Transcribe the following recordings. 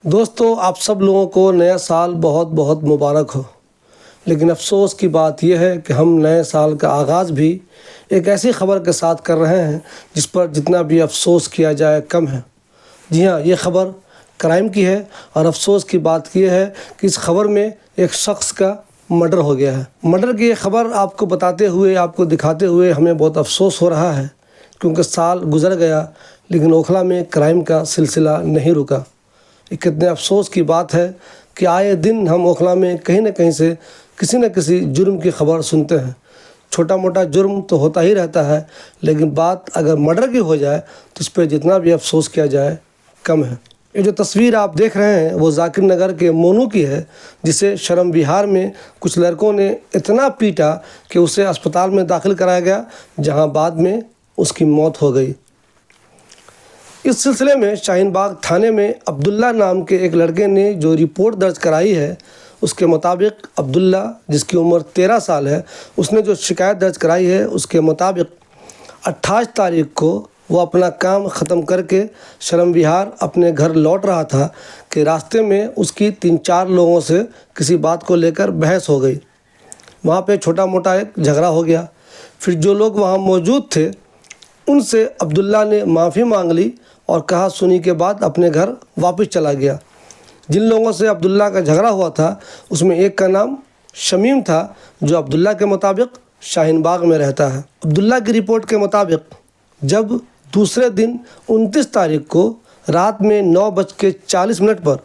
دوستو آپ سب لوگوں کو نیا سال بہت بہت مبارک ہو، لیکن افسوس کی بات یہ ہے کہ ہم نئے سال کا آغاز بھی ایک ایسی خبر کے ساتھ کر رہے ہیں جس پر جتنا بھی افسوس کیا جائے کم ہے۔ جی ہاں، یہ خبر کرائم کی ہے اور افسوس کی بات یہ ہے کہ اس خبر میں ایک شخص کا مرڈر ہو گیا ہے۔ مرڈر کی یہ خبر آپ کو بتاتے ہوئے، آپ کو دکھاتے ہوئے ہمیں بہت افسوس ہو رہا ہے، کیونکہ سال گزر گیا لیکن اوکھلا میں کرائم کا سلسلہ نہیں رکا۔ یہ کتنے افسوس کی بات ہے کہ آئے دن ہم اوکھلا میں کہیں نہ کہیں سے کسی نہ کسی جرم کی خبر سنتے ہیں۔ چھوٹا موٹا جرم تو ہوتا ہی رہتا ہے، لیکن بات اگر مرڈر کی ہو جائے تو اس پہ جتنا بھی افسوس کیا جائے کم ہے۔ یہ جو تصویر آپ دیکھ رہے ہیں وہ ذاکر نگر کے مونو کی ہے، جسے شرم وہار میں کچھ لڑکوں نے اتنا پیٹا کہ اسے اسپتال میں داخل کرایا گیا، جہاں بعد میں اس کی موت ہو گئی۔ اس سلسلے میں شاہین باغ تھانے میں عبداللہ نام کے ایک لڑکے نے جو رپورٹ درج کرائی ہے، اس کے مطابق عبداللہ، جس کی عمر 13 سال ہے، اس نے جو شکایت درج کرائی ہے اس کے مطابق 28 تاریخ کو وہ اپنا کام ختم کر کے شرم وہار اپنے گھر لوٹ رہا تھا کہ راستے میں اس کی 3-4 لوگوں سے کسی بات کو لے کر بحث ہو گئی۔ وہاں پہ چھوٹا موٹا ایک جھگڑا ہو گیا۔ پھر جو لوگ وہاں موجود تھے ان سے عبداللہ نے معافی مانگ لی اور کہا سنی کے بعد اپنے گھر واپس چلا گیا۔ جن لوگوں سے عبداللہ کا جھگڑا ہوا تھا اس میں ایک کا نام شمیم تھا، جو عبداللہ کے مطابق شاہین باغ میں رہتا ہے۔ عبداللہ کی رپورٹ کے مطابق جب دوسرے دن 29 تاریخ کو رات میں 9:40 پر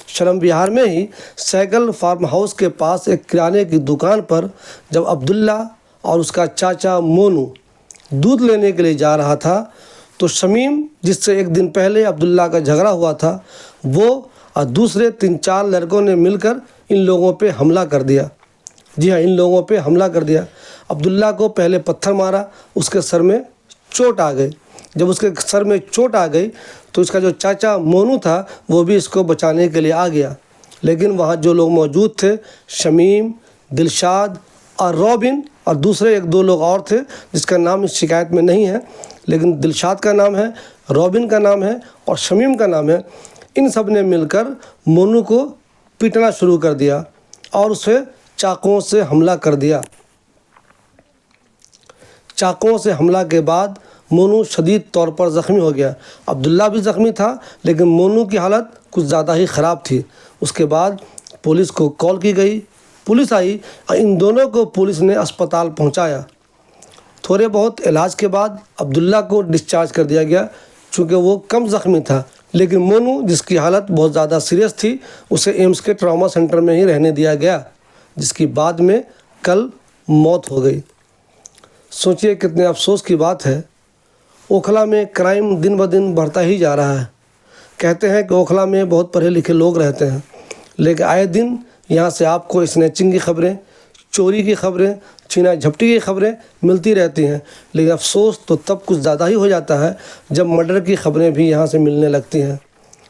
شرم وہار میں ہی سائیکل فارم ہاؤس کے پاس ایک کرانے کی دکان پر جب عبداللہ اور اس کا چاچا مونو دودھ لینے کے لیے جا رہا تھا تو شمیم، جس سے ایک دن پہلے عبداللہ کا جھگڑا ہوا تھا، وہ اور دوسرے 3-4 لڑکوں نے مل کر ان لوگوں پہ حملہ کر دیا۔ جی ہاں، ان لوگوں پہ حملہ کر دیا۔ عبداللہ کو پہلے پتھر مارا، اس کے سر میں چوٹ آ گئی۔ جب اس کے سر میں چوٹ آ گئی تو اس کا جو چاچا مونو تھا وہ بھی اس کو بچانے کے لیے آ گیا، لیکن وہاں جو لوگ موجود تھے، شمیم، دلشاد اور روبن اور دوسرے 1-2 لوگ اور تھے جس کا نام اس شکایت میں نہیں ہے، لیکن دلشاد کا نام ہے، روبن کا نام ہے اور شمیم کا نام ہے، ان سب نے مل کر مونو کو پیٹنا شروع کر دیا اور اسے چاقوؤں سے حملہ کر دیا۔ چاقوؤں سے حملہ کے بعد مونو شدید طور پر زخمی ہو گیا۔ عبداللہ بھی زخمی تھا، لیکن مونو کی حالت کچھ زیادہ ہی خراب تھی۔ اس کے بعد پولیس کو کال کی گئی، پولیس آئی اور ان دونوں کو پولیس نے اسپتال پہنچایا۔ تھوڑے بہت علاج کے بعد عبداللہ کو ڈسچارج کر دیا گیا چونکہ وہ کم زخمی تھا، لیکن مونو، جس کی حالت بہت زیادہ سیریس تھی، اسے ایمس کے ٹراما سینٹر میں ہی رہنے دیا گیا، جس کی بعد میں کل موت ہو گئی۔ سوچئے کتنے افسوس کی بات ہے۔ اوکھلا میں کرائم دن بدن بڑھتا ہی جا رہا ہے۔ کہتے ہیں کہ اوکھلا میں بہت پڑھے لکھے لوگ رہتے ہیں، لیکن آئے دن یہاں سے آپ کو اسنیچنگ کی خبریں، چوری کی خبریں، چھینا جھپٹی کی خبریں ملتی رہتی ہیں، لیکن افسوس تو تب کچھ زیادہ ہی ہو جاتا ہے جب مرڈر کی خبریں بھی یہاں سے ملنے لگتی ہیں۔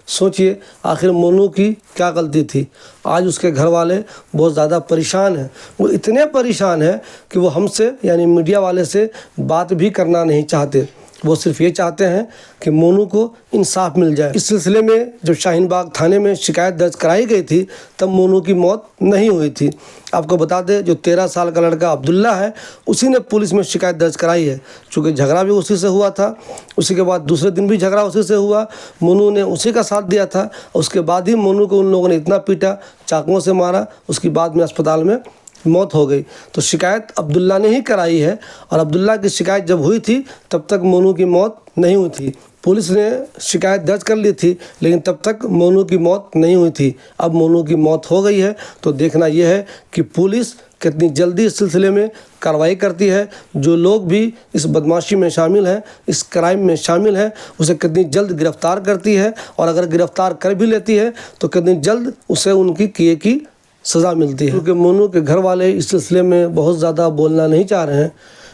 سوچئے آخر مونو کی کیا غلطی تھی؟ آج اس کے گھر والے بہت زیادہ پریشان ہیں۔ وہ اتنے پریشان ہیں کہ وہ ہم سے، یعنی میڈیا والے سے بات بھی کرنا نہیں چاہتے۔ وہ صرف یہ چاہتے ہیں کہ مونو کو انصاف مل جائے۔ اس سلسلے میں جب شاہین باغ تھانے میں شکایت درج کرائی گئی تھی تب مونو کی موت نہیں ہوئی تھی۔ آپ کو بتا دیں، جو 13 سال کا لڑکا عبداللہ ہے، اسی نے پولیس میں شکایت درج کرائی ہے، چونکہ جھگڑا بھی اسی سے ہوا تھا۔ اسی کے بعد دوسرے دن بھی جھگڑا اسی سے ہوا، مونو نے اسی کا ساتھ دیا تھا۔ اس کے بعد ہی مونو کو ان لوگوں نے اتنا پیٹا، چاقوؤں سے مارا، اس کی بعد میں اسپتال میں موت ہو گئی۔ تو شکایت عبداللہ نے ہی کرائی ہے، اور عبداللہ کی شکایت جب ہوئی تھی تب تک مونو کی موت نہیں ہوئی تھی۔ پولیس نے شکایت درج کر لی تھی، لیکن تب تک مونو کی موت نہیں ہوئی تھی۔ اب مونو کی موت ہو گئی ہے تو دیکھنا یہ ہے کہ پولیس کتنی جلدی اس سلسلے میں کارروائی کرتی ہے۔ جو لوگ بھی اس بدمعاشی میں شامل ہیں، اس کرائم میں شامل ہیں، اسے کتنی جلد گرفتار کرتی ہے، اور اگر گرفتار کر بھی لیتی ہے تو کتنی جلد اسے ان کی کیے کی سزا ملتی ہے۔ کیونکہ مونو کے گھر والے اس سلسلے میں بہت زیادہ بولنا نہیں چاہ رہے ہیں،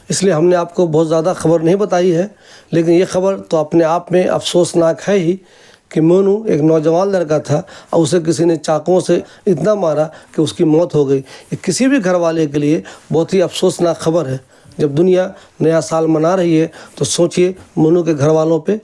اس لیے ہم نے آپ کو بہت زیادہ خبر نہیں بتائی ہے، لیکن یہ خبر تو اپنے آپ میں افسوسناک ہے ہی کہ مونو ایک نوجوان لڑکا تھا اور اسے کسی نے چاقوؤں سے اتنا مارا کہ اس کی موت ہو گئی۔ یہ کسی بھی گھر والے کے لیے بہت ہی افسوسناک خبر ہے۔ جب دنیا نیا سال منا رہی ہے تو سوچئے مونو کے گھر والوں پہ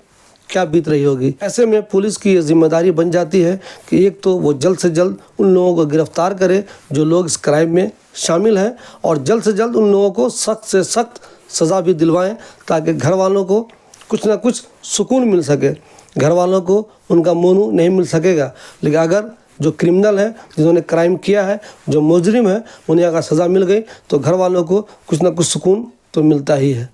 کیا بیت رہی ہوگی۔ ایسے میں پولیس کی یہ ذمہ داری بن جاتی ہے کہ ایک تو وہ جلد سے جلد ان لوگوں کو گرفتار کرے جو لوگ اس کرائم میں شامل ہیں، اور جلد سے جلد ان لوگوں کو سخت سے سخت سزا بھی دلوائیں تاکہ گھر والوں کو کچھ نہ کچھ سکون مل سکے۔ گھر والوں کو ان کا مونو نہیں مل سکے گا، لیکن اگر جو کرمنل ہیں، جنہوں نے کرائم کیا ہے، جو مجرم ہیں، انہیں اگر سزا مل گئی تو گھر والوں کو کچھ نہ کچھ سکون تو ملتا ہی ہے۔